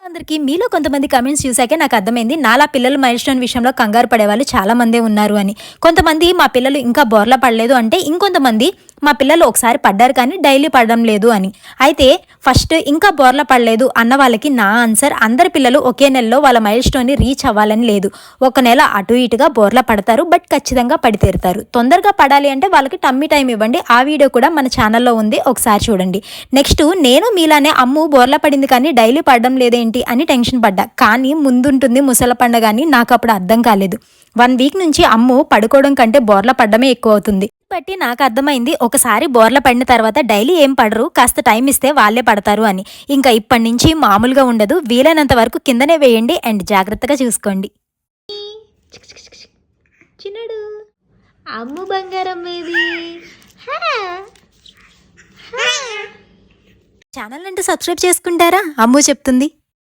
అందరికీ మీలో కొంతమంది కమెంట్స్ చూసాకే నాకు అర్థమైంది నాలా పిల్లలు మైల్ స్టోన్ విషయంలో కంగారు పడేవాళ్ళు చాలా మందే ఉన్నారు అని. కొంతమంది మా పిల్లలు ఇంకా బోర్లా పడలేదు అంటే, ఇంకొంతమంది మా పిల్లలు ఒకసారి పడ్డారు కానీ డైలీ పడడం లేదు అని. అయితే ఫస్ట్ ఇంకా బోర్లా పడలేదు అన్న వాళ్ళకి నా ఆన్సర్, అందరి పిల్లలు ఒకే నెలలో వాళ్ళ మైల్ స్టోన్ని రీచ్ అవ్వాలని లేదు. ఒక నెల అటు ఇటుగా బోర్లా పడతారు, బట్ ఖచ్చితంగా పడి తీరుతారు. తొందరగా పడాలి అంటే వాళ్ళకి టమ్మీ టైం ఇవ్వండి. ఆ వీడియో కూడా మన ఛానల్లో ఉంది, ఒకసారి చూడండి. నెక్స్ట్, నేను మీలానే అమ్ము బోర్లా పడింది కానీ డైలీ పడడం లేదేంటి అని టెన్షన్ పడ్డా. కానీ ముందుంటుంది ముసల పండగ అని నాకు అప్పుడు అర్థం కాలేదు. 1 వీక్ నుంచి అమ్ము పడుకోవడం కంటే బోర్ల పడ్డమే ఎక్కువ అవుతుంది. బట్టి నాకు అర్థమైంది, ఒకసారి బోర్ల పడిన తర్వాత డైలీ ఏం పడరు, కాస్త టైం ఇస్తే వాళ్ళే పడతారు అని. ఇంకా ఇప్పటి నుంచి మామూలుగా ఉండదు. వీలైనంత వరకు కిందనే వేయండి అండ్ జాగ్రత్తగా చూసుకోండి. చిన్నడు అమ్ము బంగారం ఏది? ఛానల్ అంటే సబ్స్క్రైబ్ చేసుకుంటారా? అమ్ము చెప్తుంది.